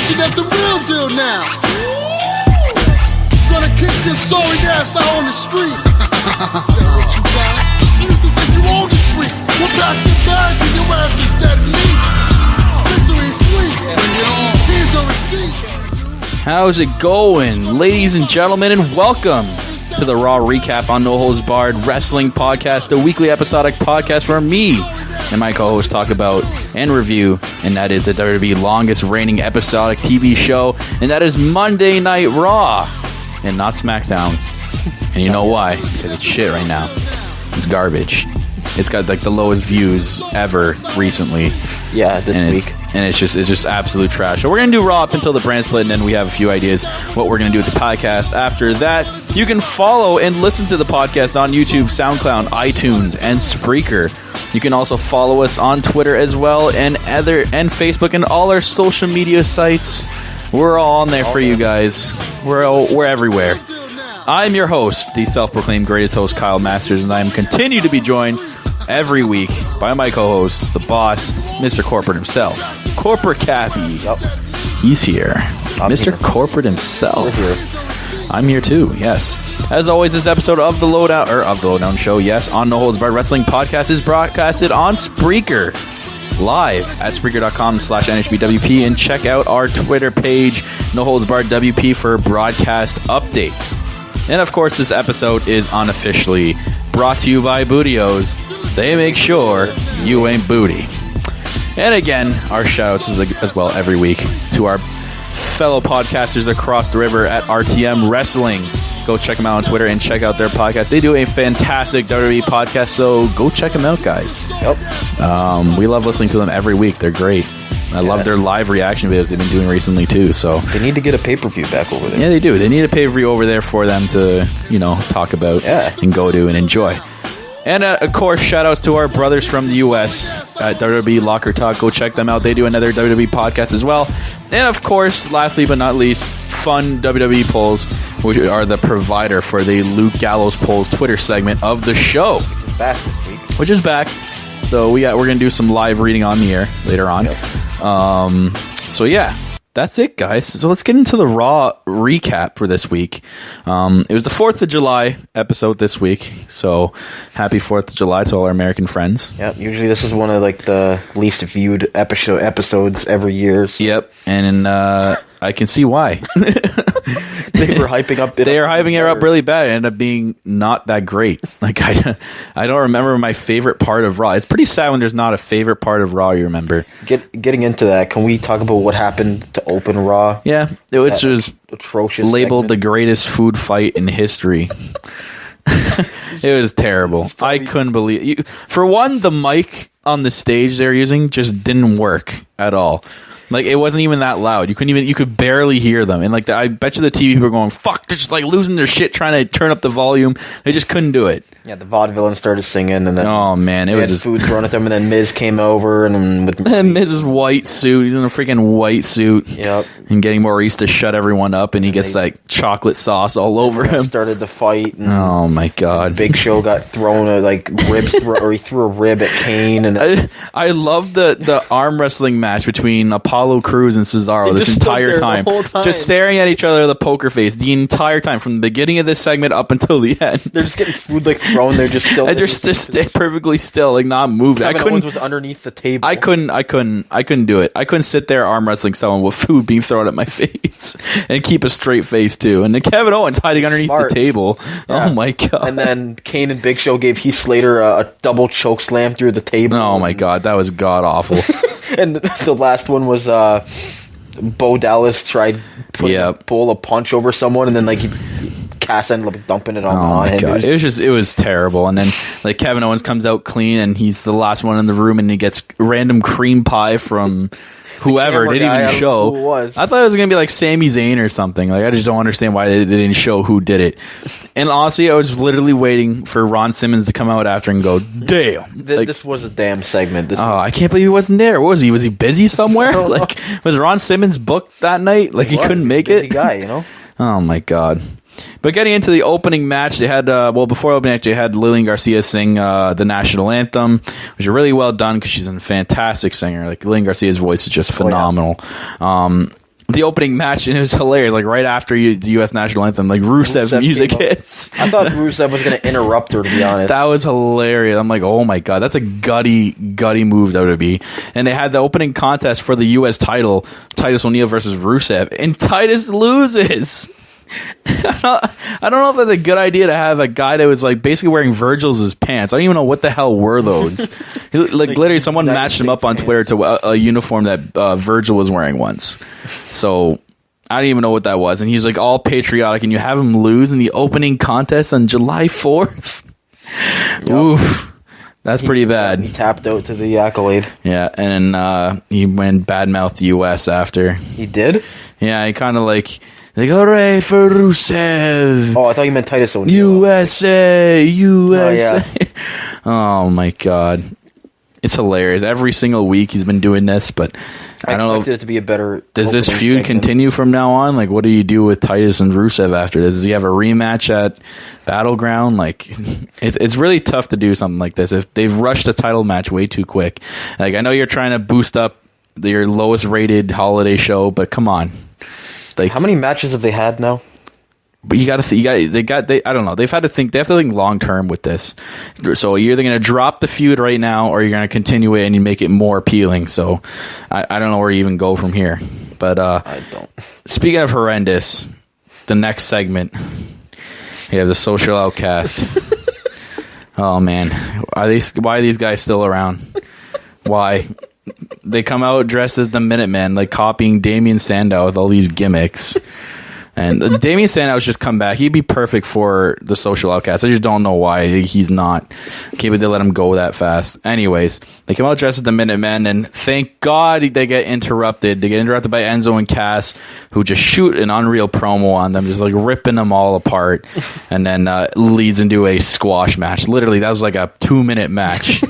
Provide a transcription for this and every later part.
looking at the real deal now. Gonna kick this sorry ass out on the street. What you got? You used to think you owned the street. We'll pack the bag and your ass is dead meat. Victory is sweet. Bring it on. Here's your receipt. How's it going, ladies and gentlemen, and welcome to the Raw Recap on No Holds Barred Wrestling Podcast, a weekly episodic podcast where me and my co-host talk about and review, and that is the WWE longest reigning episodic TV show, and that is Monday Night Raw, and not SmackDown. And you know why? Because it's shit right now. It's garbage. It's got like the lowest views ever recently. Yeah, this week. And it's just absolute trash. So we're going to do Raw up until the brand split, and then we have a few ideas what we're going to do with the podcast. After that, you can follow and listen to the podcast on YouTube, SoundCloud, iTunes, and Spreaker. You can also follow us on Twitter as well, and Facebook, and all our social media sites. We're all on there for you guys. We're everywhere. I'm your host, the self-proclaimed greatest host, Kyle Masters, and I am continue to be joined every week by my co-host, the boss, Mr. Corporate himself, Corporate Cappy. Yep. He's here. Mr. Here. Corporate himself. We're here. I'm here too, yes. As always, this episode of the Lowdown Show, yes, on No Holds Barred Wrestling Podcast is broadcasted on Spreaker, live at Spreaker.com/NHBWP, and check out our Twitter page, No Holds Barred WP, for broadcast updates. And of course, this episode is unofficially brought to you by Bootios. They make sure you ain't booty. And again, our shoutouts as well every week to our fellow podcasters across the river at RTM Wrestling. Go check them out on Twitter and check out their podcast. They do a fantastic WWE podcast, so go check them out, guys. Yep. We love listening to them every week. They're great. I love their live reaction videos they've been doing recently too. So they need to get a pay-per-view back over there. Yeah, they do. They need a pay-per-view over there for them to, talk about and go to and enjoy. And of course, shout outs to our brothers from the US at WWE Locker Talk. Go check them out. They do another WWE podcast as well. And of course, lastly but not least, Fun WWE Polls, which are the provider for the Luke Gallows Polls Twitter segment of the show. Back this week. Which is back. So we're going to do some live reading on the air later on. Yep. So yeah, that's it, guys. So let's get into the Raw recap for this week. It was the 4th of July episode this week, so happy 4th of July to all our American friends. Yeah, usually this is one of the least viewed episodes every year. So. Yep, and I can see why. They were hyping up. They are hyping it up really bad. It ended up being not that great. I don't remember my favorite part of Raw. It's pretty sad when there's not a favorite part of Raw you remember. Getting into that, can we talk about what happened to open Raw? Yeah, it was just atrocious. Labeled the greatest food fight in history. It was terrible. I couldn't believe it. For one, the mic on the stage they're using just didn't work at all. It wasn't even that loud. You could barely hear them. And I bet you the TV people were going, fuck, they're just losing their shit trying to turn up the volume. They just couldn't do it. Yeah, the vaudevillain started singing, and then oh man, it was just food thrown at them, and then Miz came over and with Miz's white suit. He's in a freaking white suit. Yep. And getting Maurice to shut everyone up, and he gets chocolate sauce all over him. Started the fight. And oh my god! Big Show got thrown ribs, or he threw a rib at Kane. And I love the arm wrestling match between Apollo Crews and Cesaro this entire time, just staring at each other with a poker face the entire time from the beginning of this segment up until the end. They're just getting food thrown. They're just still. And just stay perfectly still, not moving. Kevin Owens was underneath the table. I couldn't do it. I couldn't sit there arm wrestling someone with food being thrown at my face and keep a straight face too. And then Kevin Owens hiding underneath the table. Yeah. Oh my god! And then Kane and Big Show gave Heath Slater a double choke slam through the table. Oh my god, that was god awful. And the last one was Bo Dallas tried pull a punch over someone, and then Cass ended up dumping it on him. God. It was terrible. And then Kevin Owens comes out clean, and he's the last one in the room, and he gets random cream pie from whoever. They didn't even show. Who it was. I thought it was gonna be Sami Zayn or something. I just don't understand why they didn't show who did it. And honestly, I was literally waiting for Ron Simmons to come out after and go, "Damn, this was a damn segment." I can't believe he wasn't there. What was he? Was he busy somewhere? Was Ron Simmons booked that night? He couldn't make it. Busy guy, Oh my god. But getting into the opening match, they had, before opening match, they had Lillian Garcia sing the national anthem, which is really well done because she's a fantastic singer. Lillian Garcia's voice is just phenomenal. the opening match, and it was hilarious. Like right after the U.S. national anthem, like Rusev's music hits. I thought Rusev was going to interrupt her, to be honest. That was hilarious. I'm like, oh my god, that's a gutty move WWE. And they had the opening contest for the U.S. title, Titus O'Neil versus Rusev, and Titus loses. I don't know if that's a good idea to have a guy that was like basically wearing Virgil's pants. I don't even know what the hell were those. like literally, someone matched him up on Twitter to a uniform that Virgil was wearing once. So I don't even know what that was. And he's like all patriotic, and you have him lose in the opening contest on July 4th. Yep. Oof. That's pretty bad. He tapped out to the accolade. Yeah, and then he went badmouthed the U.S. after. He did? Yeah, he kind of like hooray for Rusev. Oh, I thought you meant Titus O'Neil. USA. Oh, yeah. Oh, my God. It's hilarious. Every single week he's been doing this, but I don't know. Expected it to be a better. Does this feud continue from now on? Like, what do you do with Titus and Rusev after this? Does he have a rematch at Battleground? Like, it's really tough to do something like this. If they've rushed a title match way too quick. Like, I know you're trying to boost up your lowest rated holiday show, but come on. Like, how many matches have they had now? But I don't know. They have to think long term with this. So you're either going to drop the feud right now, or you're going to continue it and you make it more appealing. So I don't know where you even go from here. But I don't. Speaking of horrendous, the next segment, you have the Social Outcast. Oh man, why are these guys still around? Why? They come out dressed as the Minutemen, like copying Damien Sandow with all these gimmicks. And Damien Sandow's just come back. He'd be perfect for the Social Outcast. I just don't know why he's not. Okay, but they let him go that fast. Anyways, they come out dressed as the Minutemen, and thank God they get interrupted. They get interrupted by Enzo and Cass, who just shoot an unreal promo on them, just like ripping them all apart, and then leads into a squash match. Literally, that was like a 2-minute match.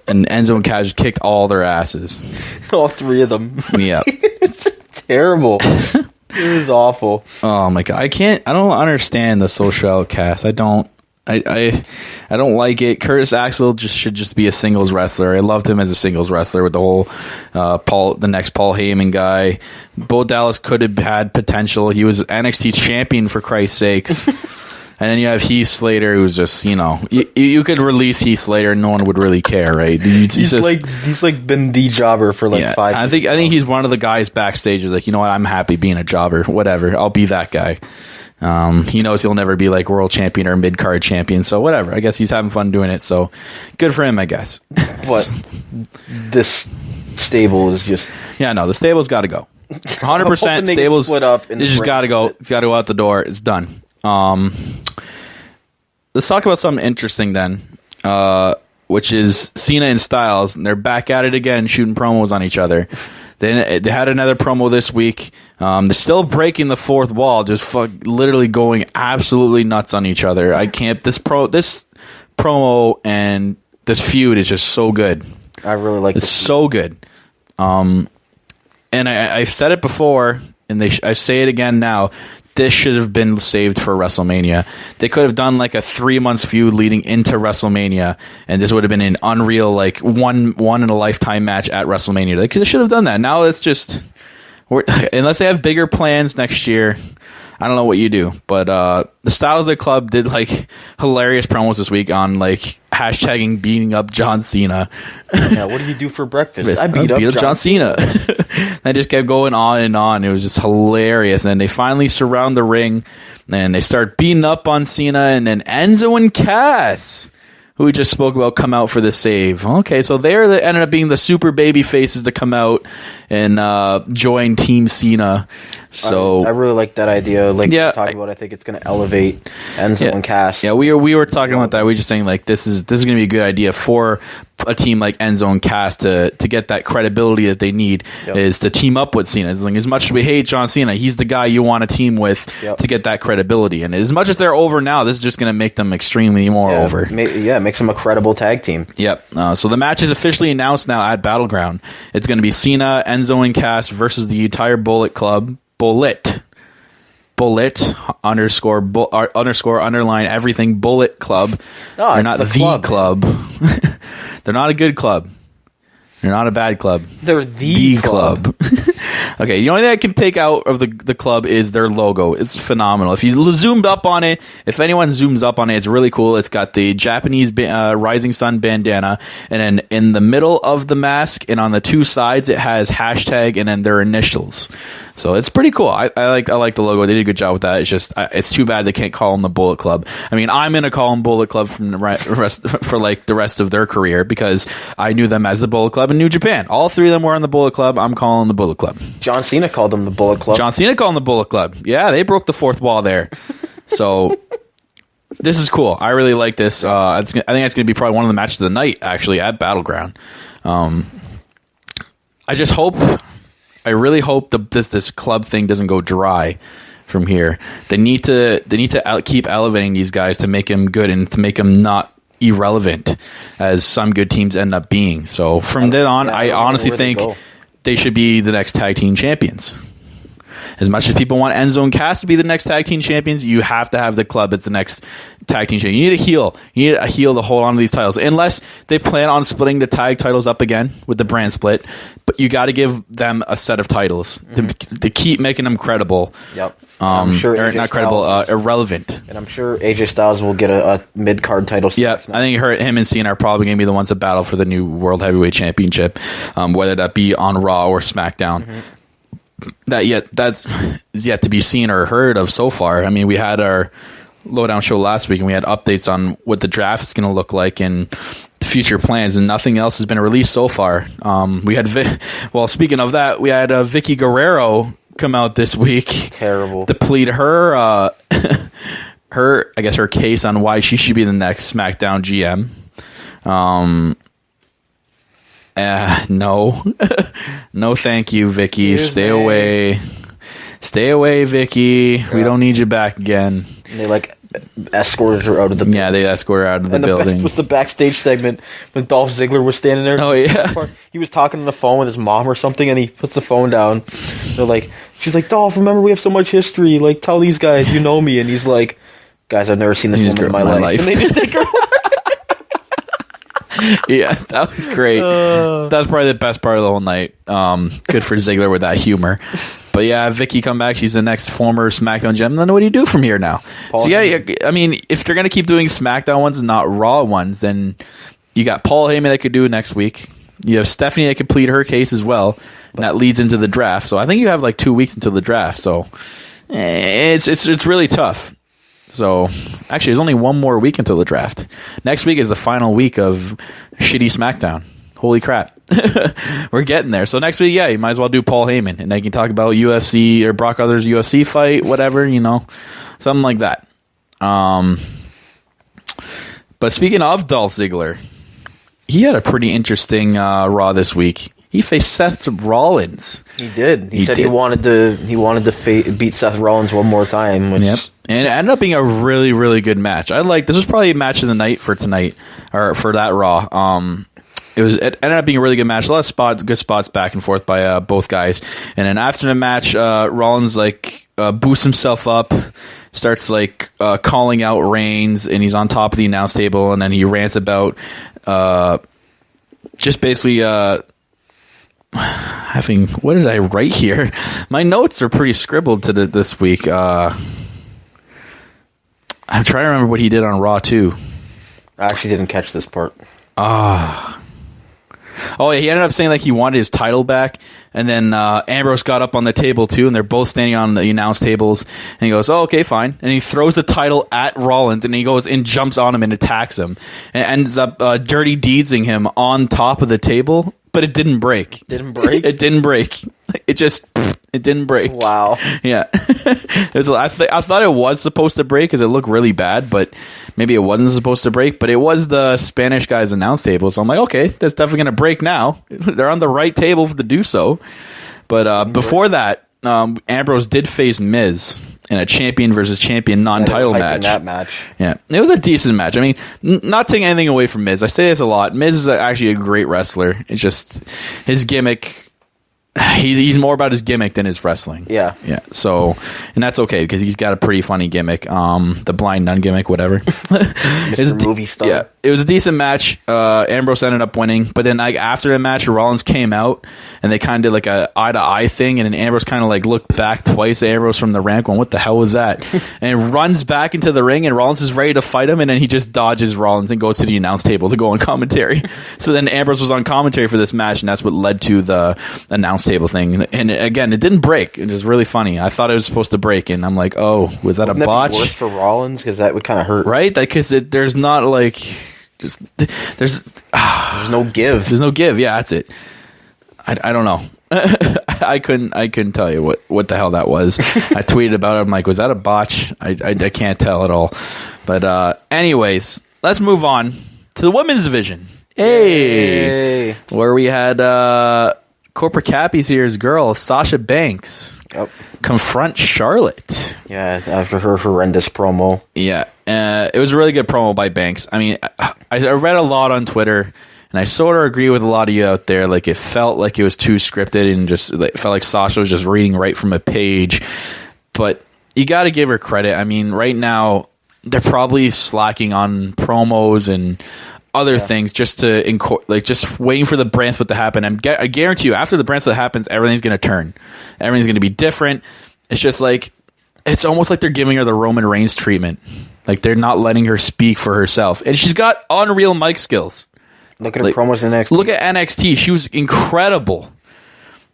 And Enzo and Cass just kicked all their asses. All 3 of them. Yeah. It's terrible. It was awful. Oh my god, I don't understand the Social Outcast. I don't like it. Curtis Axel should just be a singles wrestler. I loved him as a singles wrestler with the whole the next Paul Heyman guy. Bo Dallas could have had potential. He was NXT champion, for Christ's sakes. And then you have Heath Slater, who's just, you could release Heath Slater and no one would really care, right? He's been the jobber for 5 years. I think he's one of the guys backstage who's like, you know what, I'm happy being a jobber. Whatever, I'll be that guy. He knows he'll never be like world champion or mid-card champion, so whatever. I guess he's having fun doing it, so good for him, I guess. But this stable is just... Yeah, no, the stable's got to go. 100% stables split up. It just got to go. It's got to go out the door. It's done. Let's talk about something interesting then, which is Cena and Styles. And they're back at it again, shooting promos on each other. They had another promo this week. They're still breaking the fourth wall, just literally going absolutely nuts on each other. I can't. This promo and this feud is just so good. I really like it. It's so good. And I've said it before, and I say it again now. This should have been saved for WrestleMania. They could have done like a 3-month feud leading into WrestleMania, and this would have been an unreal, like one in a lifetime match at WrestleMania. They should have done that. Now it's just, unless they have bigger plans next year, I don't know what you do. But the Styles Club did like hilarious promos this week on like hashtagging beating up John Cena. Yeah, what do you do for breakfast? I beat up John Cena. They just kept going on and on. It was just hilarious. And then they finally surround the ring, and they start beating up on Cena, and then Enzo and Cass, who we just spoke about, come out for the save. Okay, so ended up being the super baby faces to come out and join Team Cena. So I really like that idea. Like you talked about, I think it's going to elevate Enzo and Cass. Yeah, we were talking about that. We were just saying like this is going to be a good idea for a team like Enzo and Cass to get that credibility that they need, is to team up with Cena. It's like, as much as we hate John Cena, he's the guy you want to team with to get that credibility. And as much as they're over now, this is just going to make them extremely more over. Makes them a credible tag team. Yep. So the match is officially announced now at Battleground. It's going to be Cena, Enzo, and Cass versus the entire Bullet Club. Bullet underscore underline everything Bullet Club. Oh, they're not the club. They're not a good club. They're not a bad club. They're the club. Okay, the only thing I can take out of the club is their logo. It's phenomenal. If you zoomed up on it, if anyone zooms up on it, it's really cool. It's got the Japanese rising sun bandana, and then in the middle of the mask and on the two sides, it has hashtag and then their initials. So it's pretty cool. I like the logo. They did a good job with that. It's just it's too bad they can't call them the Bullet Club. I mean, I'm gonna call them Bullet Club from the rest for like the rest of their career because I knew them as the Bullet Club in New Japan. All three of them were on the Bullet Club. I'm calling them the Bullet Club. John Cena called them the Bullet Club. John Cena called them the Bullet Club. Yeah, they broke the fourth wall there. So this is cool. I really like this. I think it's going to be probably one of the matches of the night, actually, at Battleground. I really hope this club thing doesn't go dry from here. They need to keep elevating these guys to make them good and to make them not irrelevant as some good teams end up being. So from then on, I honestly think they should be the next tag team champions. As much as people want Enzo and Cass to be the next tag team champions, you have to have the club as the next tag team champion. You need a heel. You need a heel to hold on to these titles. Unless they plan on splitting the tag titles up again with the brand split. But you got to give them a set of titles to keep making them credible. Yep. I'm sure not credible, irrelevant. And I'm sure AJ Styles will get a mid-card title. Yeah, I think him and Cena are probably going to be the ones that battle for the new World Heavyweight Championship, whether that be on Raw or SmackDown. Mm-hmm. That's yet to be seen or heard of so far. I mean, we had our Lowdown show last week, and we had updates on what the draft is going to look like and the future plans, and nothing else has been released so far. We had, speaking of that, we had Vickie Guerrero come out this week. Terrible. To plead her case on why she should be the next SmackDown GM. No. No, thank you, Vickie. Stay away. Stay away, Vickie. Yeah. We don't need you back again. And they escorted her out of the building. Yeah, they escorted her out of the building. Best was the backstage segment when Dolph Ziggler was standing there. Oh, yeah. He was talking on the phone with his mom or something, and he puts the phone down. So, she's like, Dolph, remember we have so much history. Tell these guys you know me. And he's like, guys, I've never seen this woman in my life. And they just take her Yeah, that was great. That was probably the best part of the whole night. Good for Ziggler with that humor. But yeah, Vickie come back. She's the next former SmackDown gem. Then what do you do from here now? So yeah, I mean, if they're going to keep doing SmackDown ones and not Raw ones, then you got Paul Heyman that could do it next week. You have Stephanie that could plead her case as well. And that leads into the draft. So I think you have 2 weeks until the draft. So it's really tough. So, actually, there's only one more week until the draft. Next week is the final week of shitty SmackDown. Holy crap. We're getting there. So next week, yeah, you might as well do Paul Heyman. And they can talk about UFC or Brock Lesnar's UFC fight, whatever, something like that. But speaking of Dolph Ziggler, he had a pretty interesting Raw this week. He faced Seth Rollins. He did. He said he wanted to beat Seth Rollins one more time. Yep. And it ended up being a really, really good match. This was probably a match of the night for tonight, or for that Raw. It ended up being a really good match. A lot of good spots back and forth by both guys. And then after the match, Rollins boosts himself up, starts calling out Reigns, and he's on top of the announce table, and then he rants about just basically what did I write here? My notes are pretty scribbled to this week. I'm trying to remember what he did on Raw too. I actually didn't catch this part. Oh, yeah, he ended up saying he wanted his title back, and then Ambrose got up on the table too, and they're both standing on the announce tables, and he goes, "Oh, okay, fine," and he throws the title at Rollins, and he goes and jumps on him and attacks him, and ends up dirty deedsing him on top of the table, but it didn't break. It didn't break. It didn't break. Wow. Yeah. I thought it was supposed to break because it looked really bad, but maybe it wasn't supposed to break. But it was the Spanish guy's announce table, so I'm like, okay, that's definitely going to break now. They're on the right table to do so. But before that, Ambrose did face Miz in a champion versus champion non-title match. That match. Yeah, it was a decent match. I mean, not taking anything away from Miz. I say this a lot. Miz is actually a great wrestler. It's just his gimmick he's more about his gimmick than his wrestling. Yeah. So, and that's okay because he's got a pretty funny gimmick. The blind nun gimmick, whatever. Mr. Movie star. Yeah, it was a decent match. Ambrose ended up winning, but then like after the match, Rollins came out and they kind of did like a eye to eye thing, and then Ambrose kind of like looked back twice at Ambrose from the ramp, going, "What the hell was that?" And runs back into the ring, and Rollins is ready to fight him, and then he just dodges Rollins and goes to the announce table to go on commentary. So then Ambrose was on commentary for this match, and that's what led to the announce table thing. And again, it didn't break. It was really funny. I thought it was supposed to break, and I'm like, oh, was that a botch? That be worse for Rollins because that would kind of hurt, right? Because there's not like just there's no give. There's no give. Yeah, that's it. I don't know. I couldn't tell you what the hell that was. I tweeted about it. I'm like, was that a botch? I can't tell at all. But anyways, let's move on to the women's division. Hey. Where we had Corporate Cappy's here's girl Sasha Banks confront Charlotte. Yeah, after her horrendous promo. Yeah, it was a really good promo by Banks. I mean, I read a lot on Twitter. And I sort of agree with a lot of you out there. Like, it felt like it was too scripted and just it felt like Sasha was just reading right from a page. But you got to give her credit. I mean, right now, they're probably slacking on promos and other things just to just waiting for the brand split to happen. I guarantee you, after the brand split happens, everything's going to turn. Everything's going to be different. It's just like, it's almost like they're giving her the Roman Reigns treatment. Like, they're not letting her speak for herself. And she's got unreal mic skills. Look at her promos in NXT. Look at NXT. She was incredible.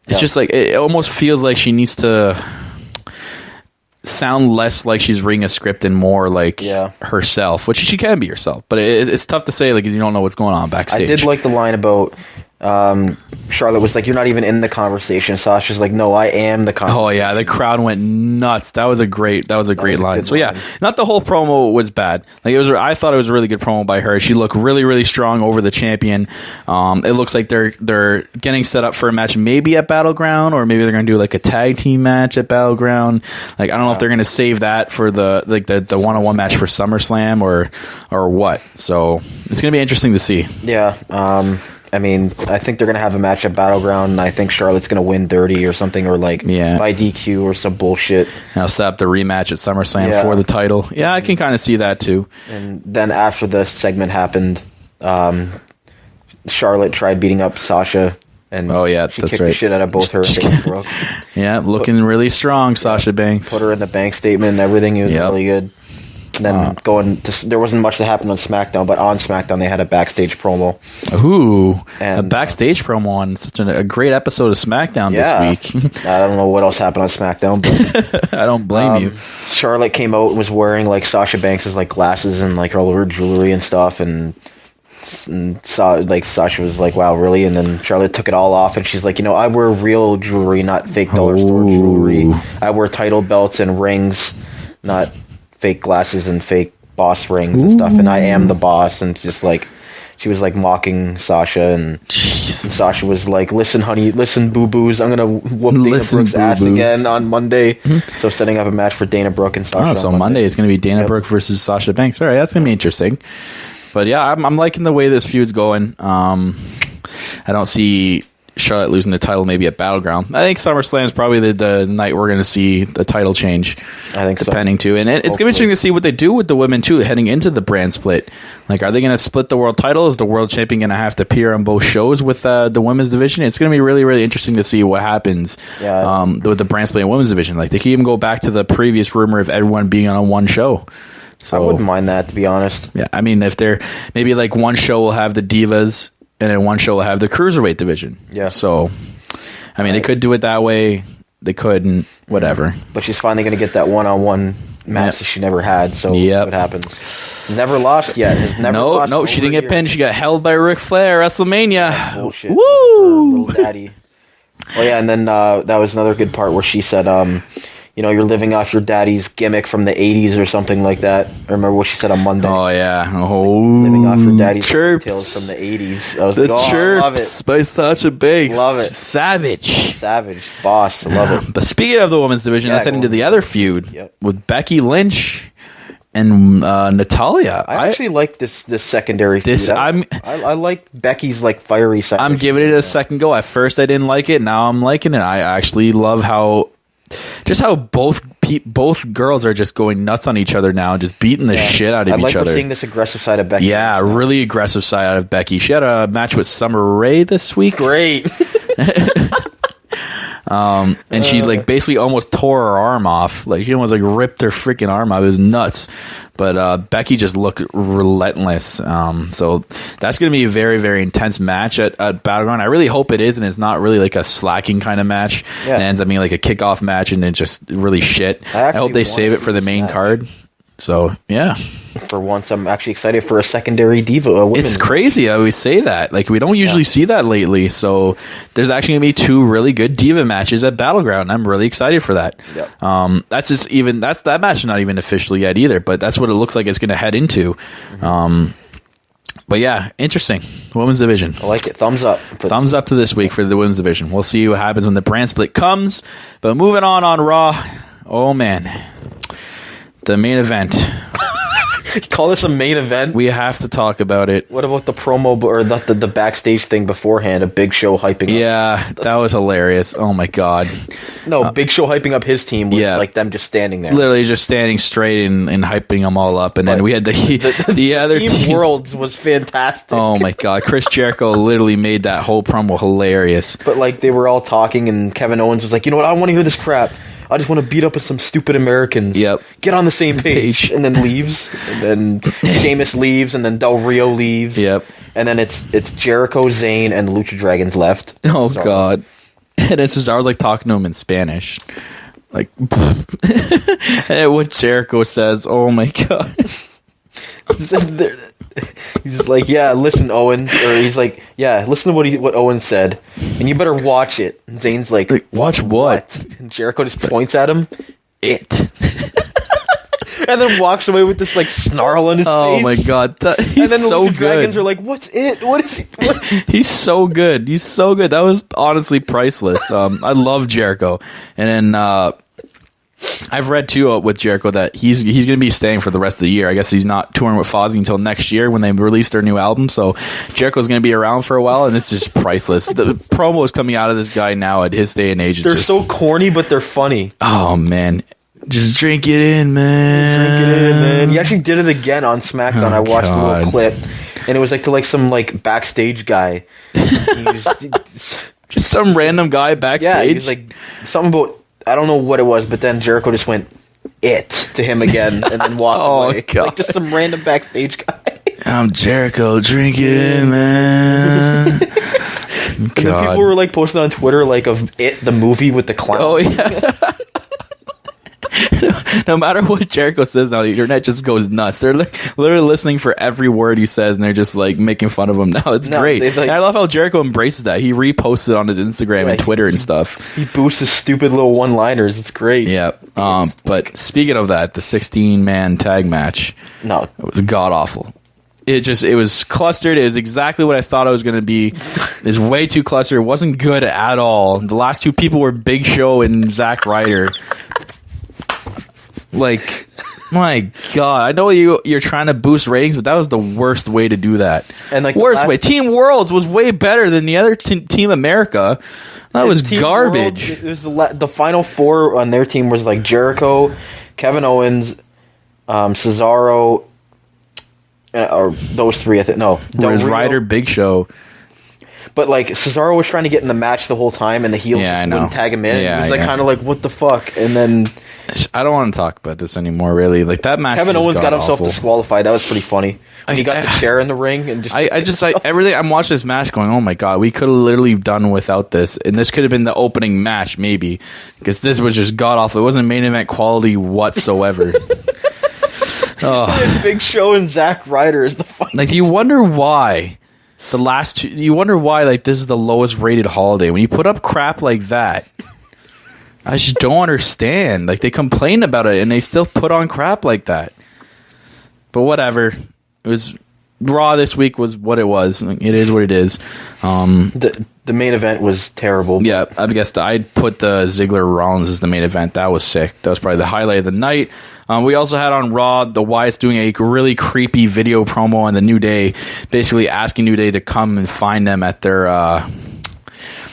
It's just like, it almost feels like she needs to sound less like she's reading a script and more like herself, which she can be herself. But it's tough to say, like, because you don't know what's going on backstage. I did like the line about Charlotte was like, "You're not even in the conversation." Sasha's like, "No, I am the conversation." Oh yeah, the crowd went nuts. That was a great line. So yeah, not the whole promo was bad. Like, I thought it was a really good promo by her. She looked really, really strong over the champion. It looks like they're getting set up for a match, maybe at Battleground, or maybe they're going to do like a tag team match at Battleground. Like, I don't know if they're going to save that for the one-on-one match for SummerSlam or what. So it's going to be interesting to see. Yeah. I mean, I think they're going to have a match at Battleground, and I think Charlotte's going to win 30 or something, or like by DQ or some bullshit. I'll set up the rematch at SummerSlam for the title. Yeah, I can kind of see that too. And then after the segment happened, Charlotte tried beating up Sasha, and she kicked the shit out of both her and Dana Brooke. Yeah, looking really strong, Sasha Banks. Put her in the bank statement and everything. It was really good. And then there wasn't much that happened on SmackDown, but on SmackDown they had a backstage promo. Ooh, a backstage promo on such a great episode of SmackDown this week. I don't know what else happened on SmackDown, but I don't blame you. Charlotte came out and was wearing like Sasha Banks' like glasses and like all her jewelry and stuff, and Sasha was like, "Wow, really?" And then Charlotte took it all off, and she's like, "I wear real jewelry, not fake dollar store jewelry. I wear title belts and rings, not fake glasses and fake boss rings and stuff, and I am the boss." And just like, she was like mocking Sasha, and Sasha was like, "Listen, honey, listen, boo-boos, I'm gonna whoop Dana Brooke's ass again on Monday." So setting up a match for Dana Brooke and Sasha. So Monday is gonna be Dana Brooke versus Sasha Banks. All right, that's gonna be interesting. But yeah, I'm liking the way this feud's going. I don't see Charlotte losing the title maybe at Battleground. I think SummerSlam is probably the night we're going to see the title change. I think depending too, and it's going to be interesting to see what they do with the women too heading into the brand split. Like, are they going to split the world title? Is the world champion going to have to appear on both shows with the women's division? It's going to be really, really interesting to see what happens with the brand split and women's division. Like, they can even go back to the previous rumor of everyone being on one show. So I wouldn't mind that, to be honest. Yeah, I mean, if they're maybe like one show will have the Divas, and then one show will have the Cruiserweight division. Yeah. So, I mean, they could do it that way. They couldn't. Whatever. But she's finally going to get that one-on-one match that she never had. So we'll see what happens. Never lost yet. Has never lost. No, she didn't get pinned. She got held by Ric Flair at WrestleMania. Bullshit. Woo! Little daddy. Oh yeah, and then that was another good part where she said, "You're living off your daddy's gimmick from the '80s or something like that." I remember what she said on Monday. Oh yeah, living off your daddy's chirps tales from the '80s. I was the like, chirps I love it. By Sasha Banks. Love it. Savage, boss. I love it. But speaking of the women's division, let's head into the other feud with Becky Lynch and Natalia. I actually like this secondary feud. I like Becky's like fiery side. I'm giving it a second go. At first, I didn't like it. Now I'm liking it. I actually love how both girls are just going nuts on each other now, just beating the shit out of each other. We're seeing this aggressive side of Becky. Yeah, really aggressive side out of Becky. She had a match with Summer Rae this week. Great. And she like basically almost tore her arm off. Like she almost like ripped her freaking arm out. It was nuts. But Becky just looked relentless. So that's going to be a very, very intense match at Battleground. I really hope it is, and it's not really like a slacking kind of match. Yeah. And it ends up being like a kickoff match, and it's just really shit. I hope they save it for the main card. So yeah, for once, I'm actually excited for a secondary diva. It's crazy. I always say that. Like we don't usually see that lately. So there's actually gonna be 2 really good diva matches at Battleground. I'm really excited for that. Yep. That match is not even official yet either. But that's what it looks like it's gonna head into. Mm-hmm. But yeah, interesting. Women's division. I like it. Thumbs up. Thumbs up to this week for the women's division. We'll see what happens when the brand split comes. But moving on Raw. Oh man. The main event. You call this a main event? We have to talk about it. What about the promo or the backstage thing beforehand? A Big Show hyping up. Yeah, that was hilarious. Oh my god. No, Big Show hyping up his team was like them just standing there. Literally just standing straight and hyping them all up. And then we had the other team. Worlds was fantastic. Oh my god. Chris Jericho literally made that whole promo hilarious. But like they were all talking and Kevin Owens was like, you know what, I don't want to hear this crap. I just want to beat up with some stupid Americans. Yep. Get on the same page. And then leaves. And then Sheamus leaves. And then Del Rio leaves. Yep. And then it's Jericho, Zayn, and the Lucha Dragons left. Oh, God. And then Cesaro's like talking to him in Spanish. Like, and what Jericho says, oh my God. He's just like, yeah, listen, Owens. Or he's like, yeah, listen to what Owens said. And you better watch it. And Zayn's like watch what? And Jericho just points at him. It. And then walks away with this like snarl on his face. Oh my god, he's and then the so Lucha good. Dragons are like, "What's it? What is he?" He's so good. He's so good. That was honestly priceless. I love Jericho. And then I've read too with Jericho that he's going to be staying for the rest of the year. I guess he's not touring with Fozzy until next year when they release their new album. So Jericho's going to be around for a while, and it's just priceless. The promos coming out of this guy now at his day and age. They're so corny, but they're funny. Oh man. Just drink it in, man. Drink it in, man. He actually did it again on SmackDown. I watched a little clip, and it was like to like some like backstage guy. Just some random guy backstage. Yeah, he was like something about, I don't know what it was, but then Jericho just went "it" to him again, and then walked away. God. Like just some random backstage guy. I'm Jericho. Drink it in, man. And then people were like posting on Twitter like of "It" the movie with the clown. Oh yeah. No matter what Jericho says now, the internet just goes nuts. They're literally listening for every word he says, and they're just like making fun of him now. It's great. And I love how Jericho embraces that. He reposts it on his Instagram and Twitter and stuff. He boosts his stupid little one-liners. It's great. Yeah. But speaking of that, the 16-man tag match, it was god-awful. It was clustered. It was exactly what I thought it was going to be. It's way too clustered. It wasn't good at all. The last two people were Big Show and Zack Ryder. Like, my God, I know you're trying to boost ratings, but that was the worst way to do that. And like worst way. Team Worlds was way better than the other Team America. That was garbage. World, it was the final four on their team was like Jericho, Kevin Owens, Cesaro, or those three. I think no. Whereas Ryder, Big Show. But like Cesaro was trying to get in the match the whole time, and the heels wouldn't tag him in. Yeah, it was like kind of like, what the fuck? And then I don't want to talk about this anymore. Really, like that match. Kevin Owens got himself disqualified. That was pretty funny. When he got the chair in the ring and just everything. I'm watching this match, going, oh my God, we could have literally done without this, and this could have been the opening match maybe, because this was just god awful. It wasn't main event quality whatsoever. Big Show and Zack Ryder is the fun. Like you wonder why. The last two, you wonder why like this is the lowest rated holiday when you put up crap like that. I just don't understand. Like they complain about it and they still put on crap like that. But whatever. It was Raw this week was what it was. It is what it is. The main event was terrible. Yeah, I guess I'd put the Ziggler Rollins as the main event. That was sick. That was probably the highlight of the night. We also had on Raw the Wyatts doing a really creepy video promo on the New Day, basically asking New Day to come and find them at their...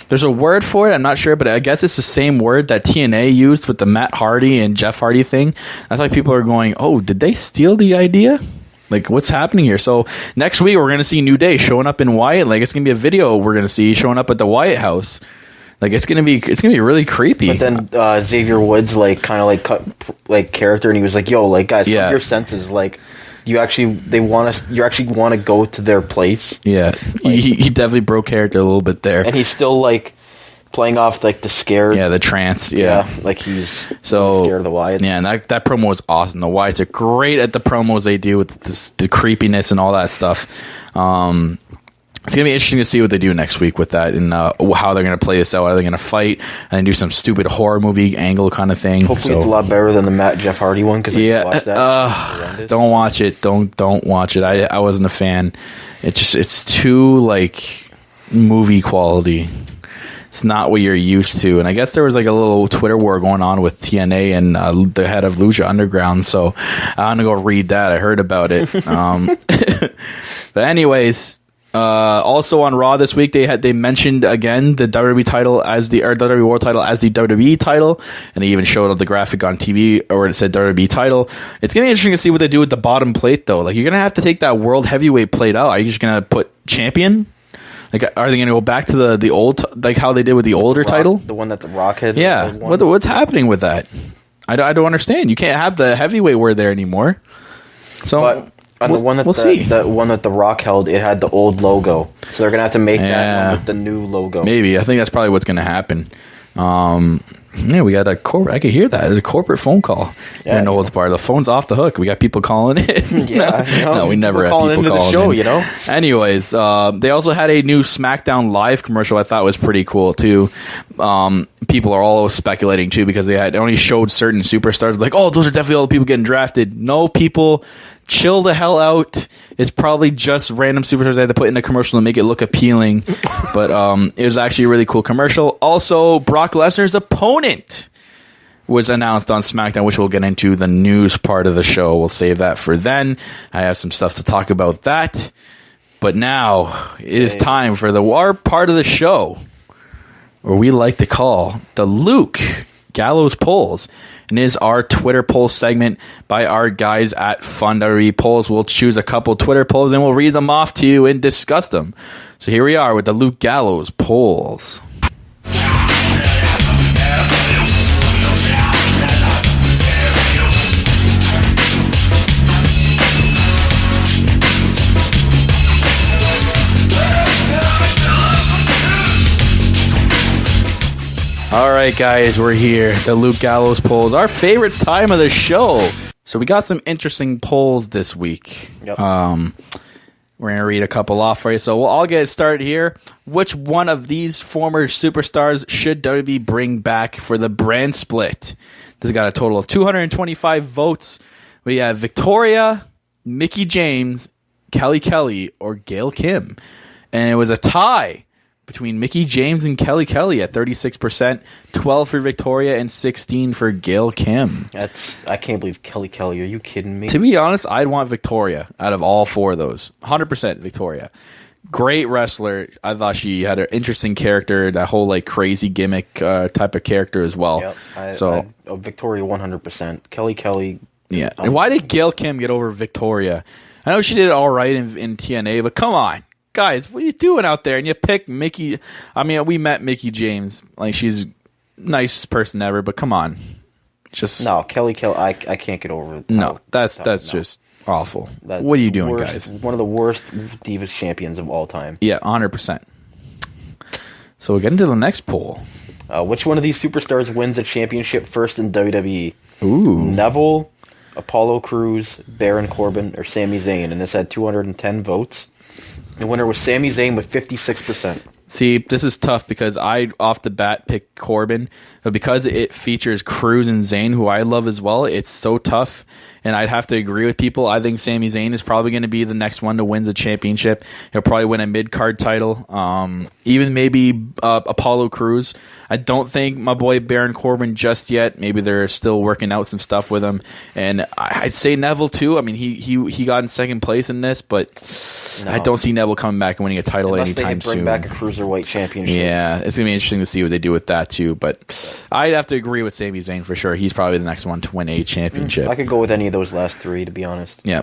there's a word for it, I'm not sure, but I guess it's the same word that TNA used with the Matt Hardy and Jeff Hardy thing. That's why people are going, oh, did they steal the idea? Like, what's happening here? So next week we're going to see New Day showing up in Wyatt. Like, it's going to be a video we're going to see showing up at the Wyatt house. Like, it's going to be really creepy. But then Xavier Woods kind of cut character, and he was like, "Yo, like guys, come to your senses. Like, you actually want to go to their place." Yeah, he definitely broke character a little bit there, and he's still playing off the scared, the trance, yeah, he's so scared of the Wyatts. Yeah, and that promo was awesome. The Wyatts are great at the promos they do with the creepiness and all that stuff. It's gonna be interesting to see what they do next week with that and how they're gonna play this out. Are they gonna fight and do some stupid horror movie angle kind of thing? Hopefully, it's a lot better than the Matt Jeff Hardy one because watch that. Don't watch it. Don't watch it. I wasn't a fan. It's too movie quality. It's not what you're used to. And I guess there was a little Twitter war going on with TNA and the head of Lucha Underground. So I'm going to go read that. I heard about it. But anyways, also on Raw this week, they mentioned again the WWE title WWE World title as the WWE title. And they even showed the graphic on TV where it said WWE title. It's going to be interesting to see what they do with the bottom plate though. You're going to have to take that World Heavyweight plate out. Are you just going to put champion? Are they going to go back to the old, how they did with the older title? The one that the Rock had? Yeah. What's happening with that? I don't understand. You can't have the heavyweight word there anymore. So we'll see. The one that the Rock held, it had the old logo. So they're going to have to make that one with the new logo. Maybe. I think that's probably what's going to happen. Yeah, we got a corporate. I can hear that. There's a corporate phone call. Yeah, No Holds Barred. The phone's off the hook. We got people calling in. Yeah, no, we never have people calling the show, in. Anyways, they also had a new SmackDown Live commercial. I thought was pretty cool too. People are all speculating too because they only showed certain superstars. Oh, those are definitely all the people getting drafted. No, people. Chill the hell out. It's probably just random superstars they had to put in a commercial to make it look appealing. But it was actually a really cool commercial. Also, Brock Lesnar's opponent was announced on SmackDown, which we'll get into the news part of the show. We'll save that for then. I have some stuff to talk about that. But now it is time for our part of the show where we like to call the Luke Gallows polls. And is our Twitter poll segment by our guys at WWE Polls. We'll choose a couple Twitter polls and we'll read them off to you and discuss them. So here we are with the Luke Gallows polls. All right, guys, we're here. The Luke Gallows polls, our favorite time of the show. So we got some interesting polls this week. Yep. We're going to read a couple off for you. So we'll all get started here. Which one of these former superstars should WWE bring back for the brand split? This has got a total of 225 votes. We have Victoria, Mickie James, Kelly, or Gail Kim. And it was a tie between Mickie James and Kelly at 36%, 12 for Victoria, and 16 for Gail Kim. I can't believe Kelly. Are you kidding me? To be honest, I'd want Victoria out of all four of those. 100% Victoria. Great wrestler. I thought she had an interesting character, that whole crazy gimmick type of character as well. Yep. Victoria 100%. Kelly. Yeah. And why did Gail Kim get over Victoria? I know she did all right in TNA, but come on. Guys, what are you doing out there? And you pick Mickie. I mean, we met Mickie James. She's nicest person ever, but come on. No, Kelly. I can't get over it. No, that's just awful. What are you doing, guys? One of the worst Divas champions of all time. Yeah, 100%. So we'll get into the next poll. Which one of these superstars wins a championship first in WWE? Ooh. Neville, Apollo Crews, Baron Corbin, or Sami Zayn? And this had 210 votes. The winner was Sami Zayn with 56%. See, this is tough because I, off the bat, picked Corbin. But because it features Crews and Zayn, who I love as well, it's so tough. and I'd have to agree with people. I think Sami Zayn is probably going to be the next one to win the championship. He'll probably win a mid-card title, even maybe Apollo Crews. I don't think my boy Baron Corbin just yet. Maybe they're still working out some stuff with him, and I'd say Neville too. I mean, he got in second place in this, but I don't see Neville coming back and winning a title anytime soon. Bring back a cruiserweight championship. Yeah, it's gonna be interesting to see what they do with that too. But I'd have to agree with Sami Zayn for sure. He's probably the next one to win a championship. I could go with any of those last three, to be honest. Yeah.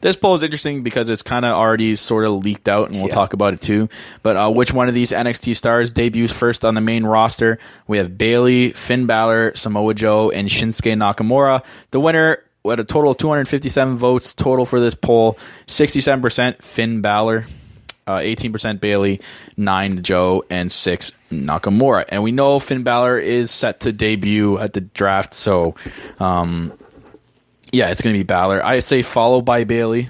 This poll is interesting because it's kind of already sort of leaked out, and we'll talk about it too. But which one of these NXT stars debuts first on the main roster? We have Bayley, Finn Balor, Samoa Joe, and Shinsuke Nakamura. The winner, with a total of 257 votes total for this poll, 67% Finn Balor, 18% Bayley, 9 Joe, and 6 Nakamura. And we know Finn Balor is set to debut at the draft, so yeah, it's going to be Balor. I'd say followed by Bayley.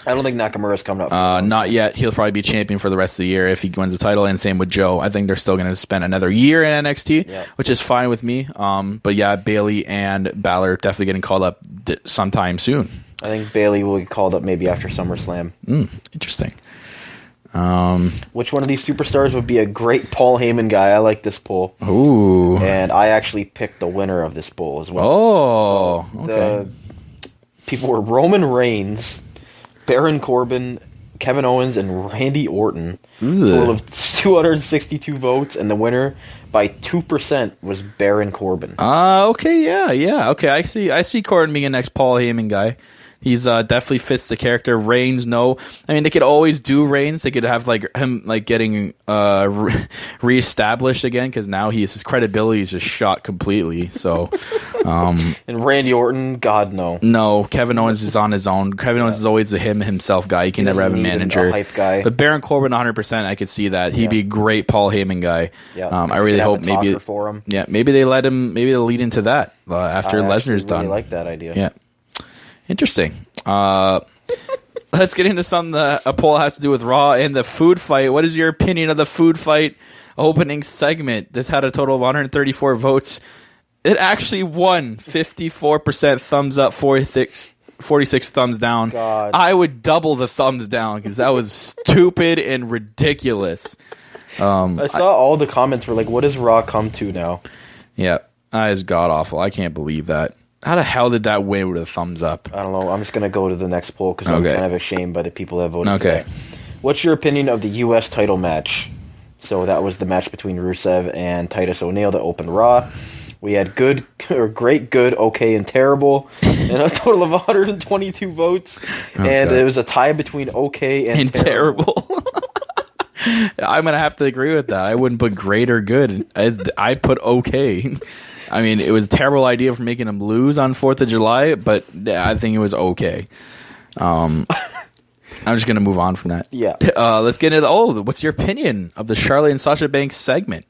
I don't think Nakamura's coming up. Not yet. He'll probably be champion for the rest of the year if he wins the title, and same with Joe. I think they're still going to spend another year in NXT, which is fine with me. But yeah, Bayley and Balor definitely getting called up sometime soon. I think Bayley will get called up maybe after SummerSlam. Interesting. Which one of these superstars would be a great Paul Heyman guy? I like this poll. Ooh. And I actually picked the winner of this poll as well. Oh, so okay. The people were Roman Reigns, Baron Corbin, Kevin Owens, and Randy Orton. Total of 262 votes, and the winner by 2% was Baron Corbin. Okay, yeah. Okay, I see Corbin being the next Paul Heyman guy. He's definitely fits the character. Reigns, no. I mean, they could always do Reigns. They could have like him like getting reestablished again, because now his credibility is just shot completely. So, and Randy Orton, God no. No, Kevin Owens is on his own. Kevin Owens is always a himself guy. He can never have a manager. A hype guy. But Baron Corbin, 100%, I could see that. He'd be a great Paul Heyman guy. Yeah. I really hope maybe for him. Yeah, maybe they let him. Maybe they'll lead into that after Lesnar's done. I like that idea. Yeah. Interesting. Let's get into something that a poll has to do with Raw and the food fight. What is your opinion of the food fight opening segment? This had a total of 134 votes. It actually won 54% thumbs up, 46 thumbs down. God. I would double the thumbs down because that was stupid and ridiculous. I saw all the comments were like, what does Raw come to now? Yeah, that is god-awful. I can't believe that. How the hell did that win with a thumbs up? I don't know. I'm just going to go to the next poll because I'm kind of ashamed by the people that voted for that. What's your opinion of the U.S. title match? So that was the match between Rusev and Titus O'Neil that opened Raw. We had good, or great, good, okay, and terrible, and a total of 122 votes. It was a tie between okay and terrible. I'm going to have to agree with that. I wouldn't put great or good. I'd put okay. I mean, it was a terrible idea for making him lose on 4th of July, but I think it was okay. I'm just going to move on from that. Yeah. Let's get into what's your opinion of the Charlotte and Sasha Banks segment?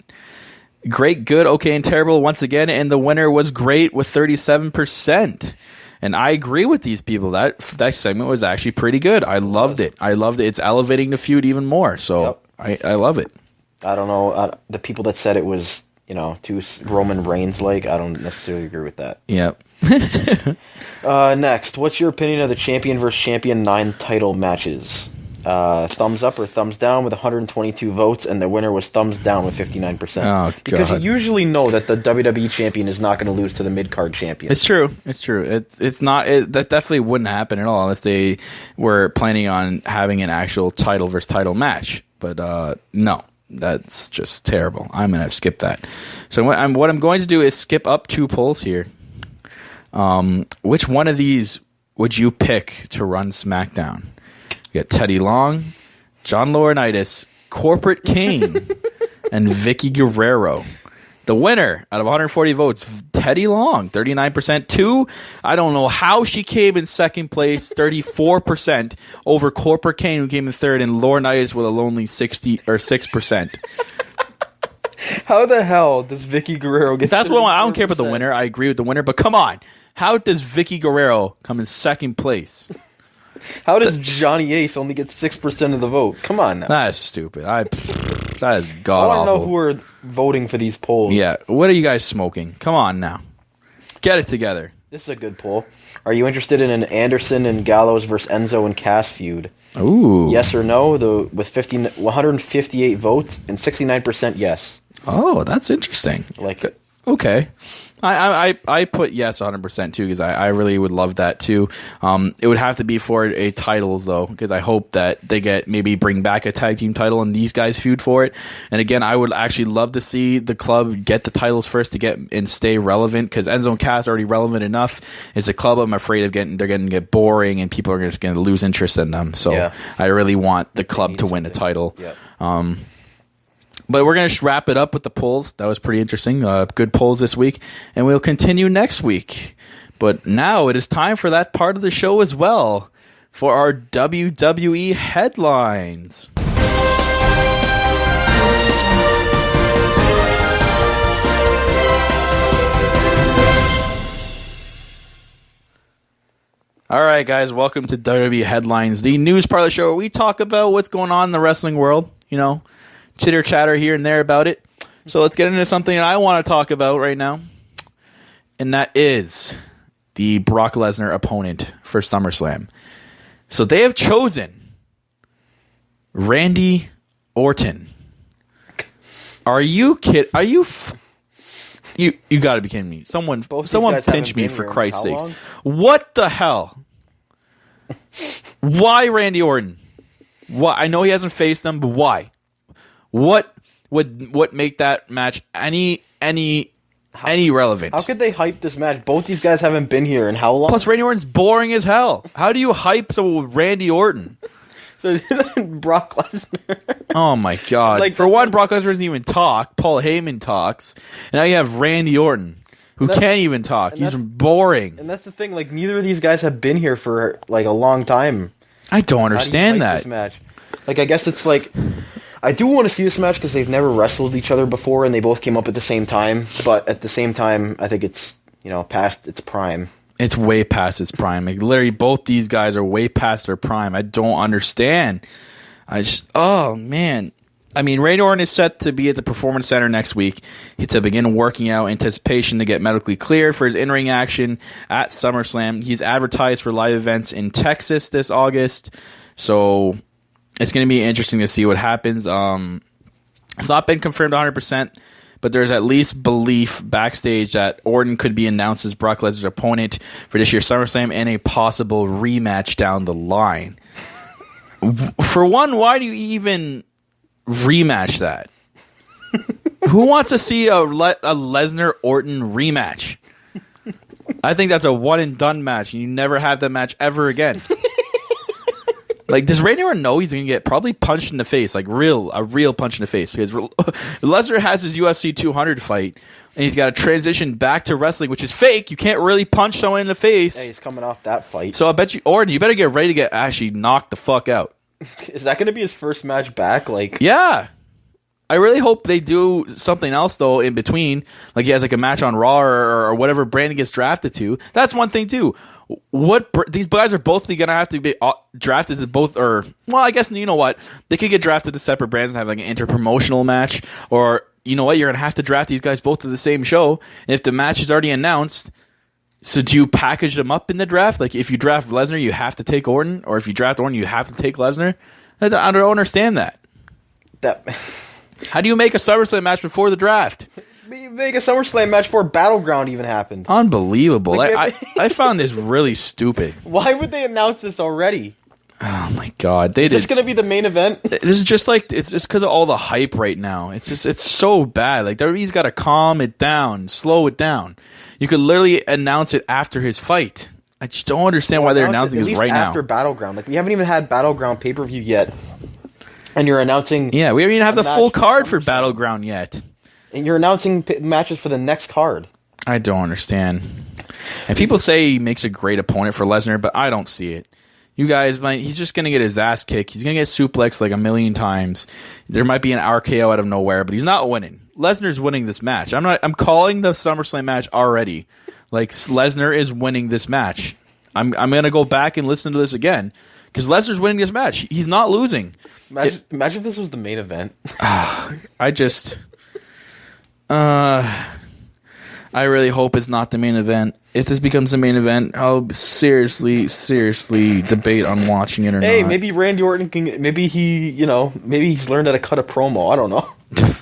Great, good, okay, and terrible once again, and the winner was great with 37%. And I agree with these people. That segment was actually pretty good. I loved it. It's elevating the feud even more, so I love it. I don't know. The people that said it was, too Roman Reigns-like, I don't necessarily agree with that. Yep. Next, what's your opinion of the champion versus champion 9 title matches? Thumbs up or thumbs down with 122 votes, and the winner was thumbs down with 59%. Oh, God. Because you usually know that the WWE champion is not going to lose to the mid-card champion. It's true. It's not. That definitely wouldn't happen at all unless they were planning on having an actual title versus title match. But no. That's just terrible. I'm going to skip that. So what I'm going to do is skip up 2 polls here. Which one of these would you pick to run SmackDown? We got Teddy Long, John Laurinaitis, Corporate King, and Vickie Guerrero. The winner out of 140 votes, Teddy Long, 39%. 2, I don't know how she came in second place, 34% over Corporate Kane, who came in third, and Laurinaitis with a lonely 6%. How the hell does Vickie Guerrero get? That's what I don't care about the winner. I agree with the winner, but come on, how does Vickie Guerrero come in second place? How does Johnny Ace only get 6% of the vote? Come on now. That is stupid. That is god awful. I don't know who are voting for these polls. Yeah, what are you guys smoking? Come on now, get it together. This is a good poll. Are you interested in an Anderson and Gallows versus Enzo and Cass feud? Ooh. Yes or no? With 158 votes and 69% yes. Oh, that's interesting. Like it. Okay. I put yes 100% too, because I really would love that too. It would have to be for a titles though, because I hope that they bring back a tag team title and these guys feud for it. And again, I would actually love to see the club get the titles first to get and stay relevant, because Enzo and Cass are already relevant enough. It's a club I'm afraid of they're going to get boring and people are going to lose interest in them. So I really want the club to win a title. Yep. But we're going to wrap it up with the polls. That was pretty interesting. Good polls this week. And we'll continue next week. But now it is time for that part of the show as well, for our WWE Headlines. All right, guys. Welcome to WWE Headlines, the news part of the show where we talk about what's going on in the wrestling world. You know, chitter chatter here and there about it. So let's get into something that I want to talk about right now, and that is the Brock Lesnar opponent for SummerSlam. So they have chosen Randy Orton. Are you kidding? Are you? You got to be kidding me! Someone pinch me for Christ's sake! What the hell? Why Randy Orton? Why? I know he hasn't faced them, but why? What would make that match any relevant? How could they hype this match? Both these guys haven't been here in how long? Plus, Randy Orton's boring as hell. How do you hype Randy Orton? So Brock Lesnar. Oh my god! For one, Brock Lesnar doesn't even talk. Paul Heyman talks, and now you have Randy Orton, who can't even talk. He's boring. And that's the thing. Like, neither of these guys have been here for like a long time. I don't understand that this match. Like, I guess it's like, I do want to see this match because they've never wrestled each other before, and they both came up at the same time. But at the same time, I think it's past its prime. It's way past its prime. Like, literally, both these guys are way past their prime. I don't understand. Oh man. I mean, Randy Orton is set to be at the Performance Center next week to begin working out in anticipation to get medically cleared for his in-ring action at SummerSlam. He's advertised for live events in Texas this August, so it's going to be interesting to see what happens. It's not been confirmed 100%, but there's at least belief backstage that Orton could be announced as Brock Lesnar's opponent for this year's SummerSlam and a possible rematch down the line. For one, why do you even rematch that? Who wants to see a Lesnar-Orton rematch? I think that's a one-and-done match, and you never have that match ever again. Like, does Randy Orton know he's going to get probably punched in the face, like a real punch in the face? Because Lesnar has his UFC 200 fight, and he's got to transition back to wrestling, which is fake. You can't really punch someone in the face. Yeah, he's coming off that fight. So I bet you, Orton, you better get ready to get actually knocked the fuck out. Is that going to be his first match back? Like, yeah. I really hope they do something else, though, in between. Like, he has like a match on Raw or whatever brand he gets drafted to. That's one thing, too. These guys are both going to have to be drafted to both, or, well, I guess, you know what? They could get drafted to separate brands and have like an inter-promotional match, or, you know what? You're going to have to draft these guys both to the same show. And if the match is already announced, so do you package them up in the draft? Like, if you draft Lesnar, you have to take Orton, or if you draft Orton, you have to take Lesnar? I don't understand that. How do you make a SummerSlam match before the draft? Make a SummerSlam match before Battleground even happened. Unbelievable. Like, I found this really stupid. Why would they announce this already? Oh my god. Is this going to be the main event? This is just like, it's just because of all the hype right now. It's so bad. Like, WWE's got to calm it down, slow it down. You could literally announce it after his fight. I just don't understand why they're announcing this right now. After Battleground. Like, we haven't even had Battleground pay-per-view yet. And you're announcing... Yeah, we don't even have the full card for Battleground yet. And you're announcing matches for the next card. I don't understand. And people say he makes a great opponent for Lesnar, but I don't see it. You guys, he's just going to get his ass kicked. He's going to get suplexed like a million times. There might be an RKO out of nowhere, but he's not winning. Lesnar's winning this match. I'm calling the SummerSlam match already. Like, Lesnar is winning this match. I'm going to go back and listen to this again, because Lesnar's winning this match. He's not losing. Imagine if this was the main event. I I really hope it's not the main event. If this becomes the main event, I'll seriously debate on watching it or not. Hey, maybe Randy Orton can. Maybe he's learned how to cut a promo. I don't know.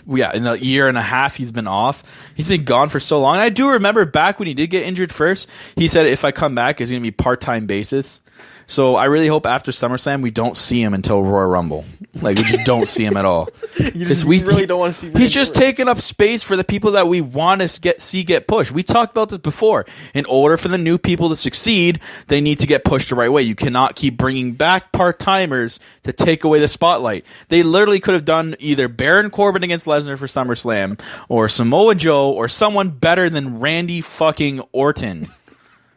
Yeah, in a year and a half he's been off. He's been gone for so long. And I do remember back when he did get injured first, he said if I come back, it's going to be part-time basis. So I really hope after SummerSlam we don't see him until Royal Rumble. Like, we just don't see him at all. Because we really don't want to see Randy He's just taking up space for the people that we want to see get pushed. We talked about this before. In order for the new people to succeed, they need to get pushed the right way. You cannot keep bringing back part-timers to take away the spotlight. They literally could have done either Baron Corbin against Lesnar for SummerSlam, or Samoa Joe, or someone better than Randy fucking Orton.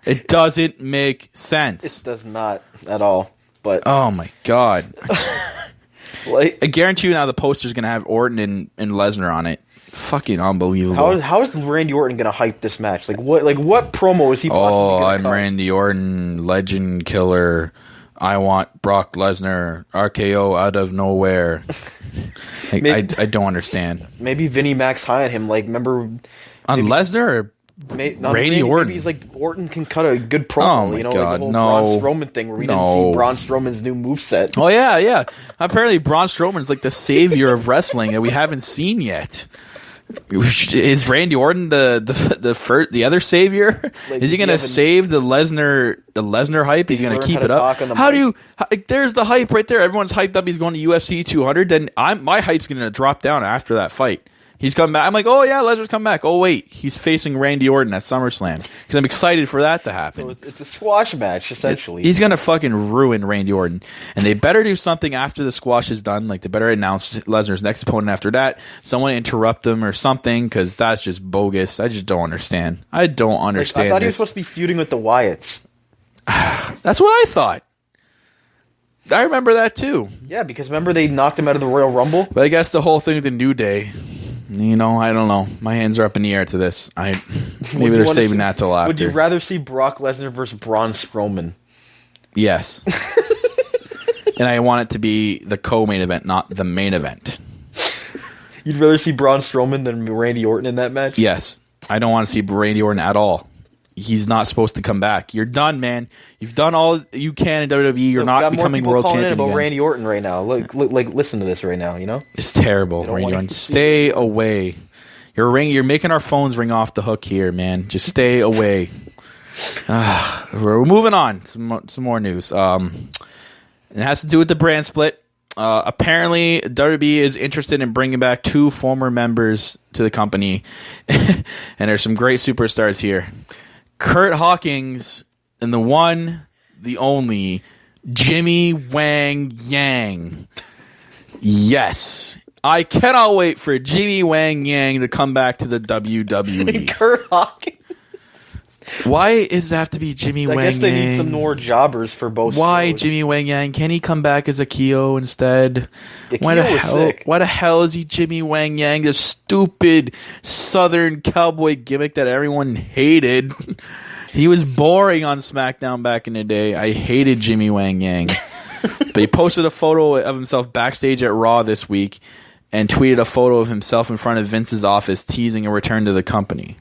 It doesn't make sense. It does not at all. But oh my god! like, I guarantee you now the poster's gonna have Orton and Lesnar on it. Fucking unbelievable. How is Randy Orton gonna hype this match? Like what promo is he possibly gonna cut? Randy Orton, legend killer. I want Brock Lesnar, RKO out of nowhere. I don't understand. Maybe Vinnie Mac's high on him. Like, remember on Lesnar or Randy Orton? Maybe he's like, Orton can cut a good promo. Oh my God, like the whole Braun Strowman thing where we didn't see Braun Strowman's new moveset. Oh yeah. Apparently Braun Strowman's like the savior of wrestling that we haven't seen yet. Is Randy Orton the other savior? Like, is he going to save the Lesnar hype? He's going to keep it up. There's the hype right there. Everyone's hyped up. He's going to UFC 200. Then my hype's going to drop down after that fight. He's come back. I'm like, oh yeah, Lesnar's come back. Oh wait, he's facing Randy Orton at SummerSlam because I'm excited for that to happen. So it's a squash match essentially. He's gonna fucking ruin Randy Orton, and they better do something after the squash is done. Like, they better announce Lesnar's next opponent after that. Someone interrupt them or something, because that's just bogus. I just don't understand. I don't understand. I thought he was supposed to be feuding with the Wyatts. That's what I thought. I remember that too. Yeah, because remember they knocked him out of the Royal Rumble. But I guess the whole thing with the New Day. I don't know. My hands are up in the air to this. Maybe they're saving that till after. Would you rather see Brock Lesnar versus Braun Strowman? Yes. And I want it to be the co-main event, not the main event. You'd rather see Braun Strowman than Randy Orton in that match? Yes. I don't want to see Randy Orton at all. He's not supposed to come back. You're done, man. You've done all you can in WWE. You're not becoming world champion about again. Randy Orton right now. Look, listen to this right now. It's terrible. Randy Orton, stay away. You're making our phones ring off the hook here, man. Just stay away. We're moving on. Some more news. It has to do with the brand split. Apparently, WWE is interested in bringing back 2 former members to the company, and there's some great superstars here. Kurt Hawkins and the one, the only, Jimmy Wang Yang. Yes. I cannot wait for Jimmy Wang Yang to come back to the WWE. Kurt Hawkins? Why does it have to be Jimmy Wang Yang? I guess they need some more jobbers for both. Why shows. Jimmy Wang Yang? Can he come back as Akio instead? Why the hell is he Jimmy Wang Yang? The stupid Southern cowboy gimmick that everyone hated. He was boring on SmackDown back in the day. I hated Jimmy Wang Yang. But he posted a photo of himself backstage at Raw this week and tweeted a photo of himself in front of Vince's office teasing a return to the company.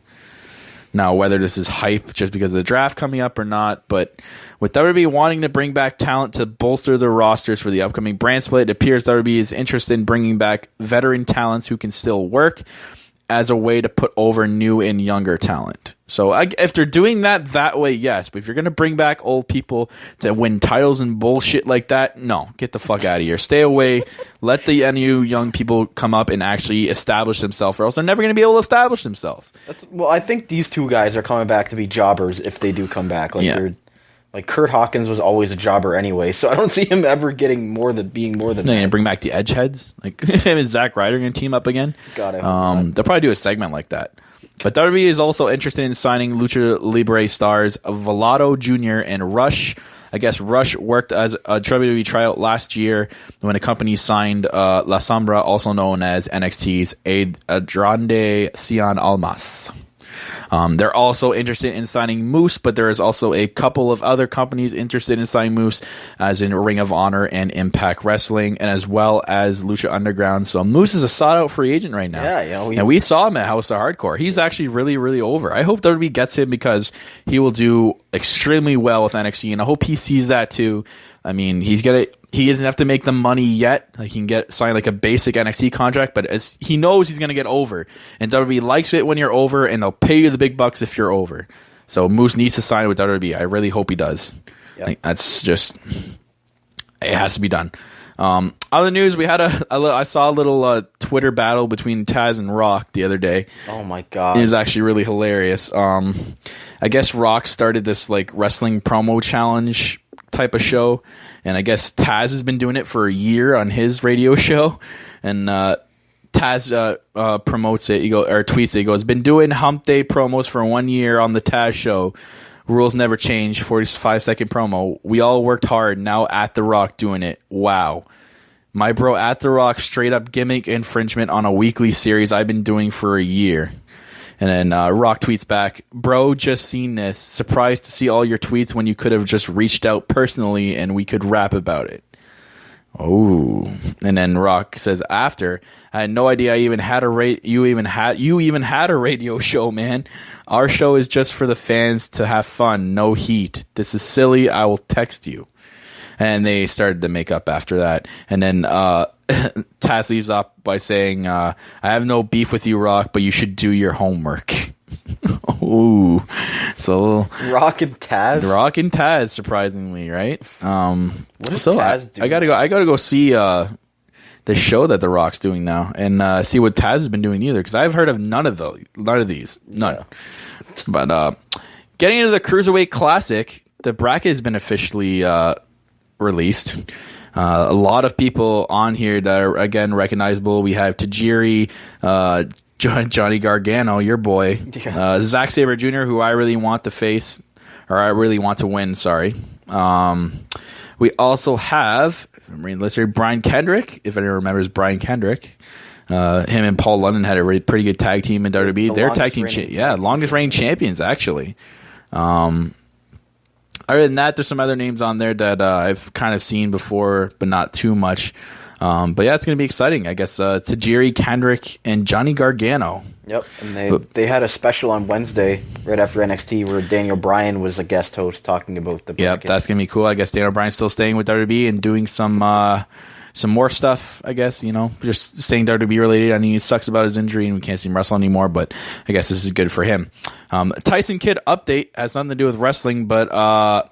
Now, whether this is hype just because of the draft coming up or not, but with WWE wanting to bring back talent to bolster their rosters for the upcoming brand split, it appears WWE is interested in bringing back veteran talents who can still work as a way to put over new and younger talent. So if they're doing that way, yes. But if you're going to bring back old people to win titles and bullshit like that, no. Get the fuck out of here. Stay away. Let the new young people come up and actually establish themselves, or else they're never going to be able to establish themselves. Well, I think these 2 guys are coming back to be jobbers if they do come back. Like Kurt Hawkins was always a jobber anyway, so I don't see him ever being more than No, that. You're gonna bring back the Edgeheads, like him and Zack Ryder gonna team up again. God, they'll probably do a segment like that. But WWE is also interested in signing Lucha Libre stars Velato Jr. and Rush. I guess Rush worked as a WWE tryout last year when the company signed La Sombra, also known as NXT's Adrande Cien Almas. They're also interested in signing Moose, but there is also a couple of other companies interested in signing Moose, as in Ring of Honor and Impact Wrestling, and as well as Lucha Underground. So Moose is a sought-out free agent right now. Yeah, and we saw him at House of Hardcore. He's actually really, really over. I hope WWE gets him because he will do extremely well with NXT, and I hope he sees that too. I mean, he doesn't have to make the money yet. Like, he can sign like a basic NXT contract, but as he knows he's going to get over, and WWE likes it when you're over, and they'll pay you the big bucks if you're over. So Moose needs to sign with WWE. I really hope he does. Yep. Like, that's just, it has to be done. Other news, we had I saw a little Twitter battle between Taz and Rock the other day. Oh my god, it is actually really hilarious. I guess Rock started this like wrestling promo challenge type of show, and I guess Taz has been doing it for a year on his radio show, and Taz promotes it. Tweets it. He goes, "Been doing Hump Day promos for 1 year on the Taz show. Rules never change. 45-second promo. We all worked hard. Now at the Rock doing it. Wow. My bro at the Rock straight up gimmick infringement on a weekly series I've been doing for a year." And then Rock tweets back, "Bro, just seen this. Surprised to see all your tweets when you could have just reached out personally and we could rap about it." Oh. And then Rock says, "After, I had no idea you even had a radio show, man. Our show is just for the fans to have fun, no heat. This is silly. I will text you." And they started to make up after that. And then Taz leaves up by saying, "I have no beef with you, Rock, but you should do your homework." Ooh. So Rock and Taz, surprisingly, right? What is Taz doing? I gotta go see the show that The Rock's doing now, and see what Taz has been doing either, because I've heard of none of these. Yeah. But getting into the Cruiserweight Classic, the bracket has been officially released. A lot of people on here that are, again, recognizable. We have Tajiri, Johnny Gargano, your boy, Zack Sabre Jr., who I really want to face, or I really want to win, sorry. We also have, let's hear Brian Kendrick, if anyone remembers Brian Kendrick. Him and Paul London had a pretty good tag team in WWE. They're tag team, longest reigning champions, actually. Other than that, there's some other names on there that I've kind of seen before, but not too much. But yeah, it's going to be exciting. I guess Tajiri, Kendrick, and Johnny Gargano. Yep, and they had a special on Wednesday right after NXT where Daniel Bryan was a guest host talking about the bracket. Yep, that's going to be cool. I guess Daniel Bryan's still staying with WWE and doing some more stuff, I guess, just staying WWE related. I mean, he sucks about his injury and we can't see him wrestle anymore, but I guess this is good for him. Tyson Kidd update has nothing to do with wrestling, but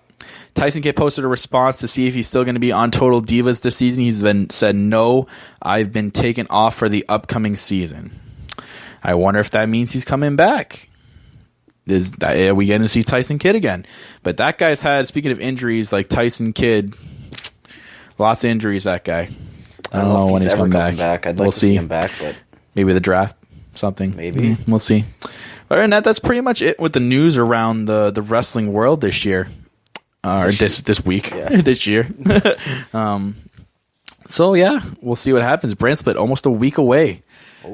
Tyson Kidd posted a response to see if he's still going to be on Total Divas this season. He's said, "No, I've been taken off for the upcoming season." I wonder if that means he's coming back. Are we going to see Tyson Kidd again? But that guy's had, speaking of injuries, like Tyson Kidd, lots of injuries, that guy. I don't know when he's coming back. I'd like to see him back, but maybe the draft, something. Maybe. We'll see. Other than that, that's pretty much it with the news around the wrestling world this year. Or this week. This year. So yeah, we'll see what happens. Brand split almost a week away.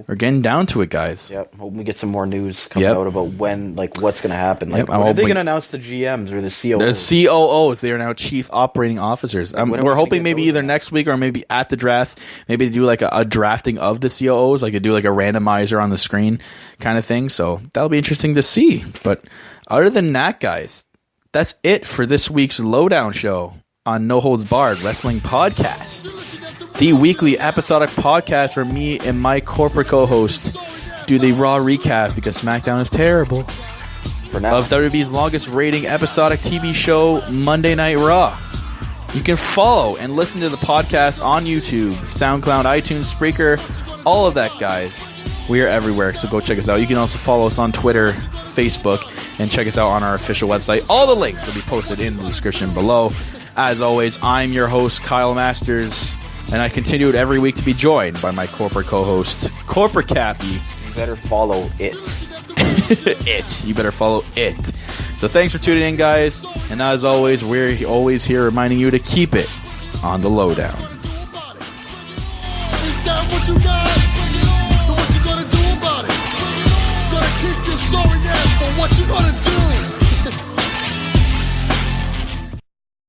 We're getting down to it, guys. Yep. Hoping we get some more news coming out about when, what's going to happen. When are they going to announce the GMs or the COOs? The COOs. They are now Chief Operating Officers. We're hoping maybe either next week or maybe at the draft, maybe they do like a drafting of the COOs, like they do like a randomizer on the screen kind of thing. So that'll be interesting to see. But other than that, guys, that's it for this week's Lowdown Show on No Holds Barred Wrestling Podcast. The weekly episodic podcast where me and my corporate co-host do the Raw recap because SmackDown is terrible. For now. Of WWE's longest rating episodic TV show, Monday Night Raw. You can follow and listen to the podcast on YouTube, SoundCloud, iTunes, Spreaker, all of that, guys. We are everywhere, so go check us out. You can also follow us on Twitter, Facebook, and check us out on our official website. All the links will be posted in the description below. As always, I'm your host, Kyle Masters, and I continue every week to be joined by my corporate co-host, Corporate Cappy. You better follow it. You better follow it. So thanks for tuning in, guys. And as always, we're always here reminding you to keep it on the lowdown.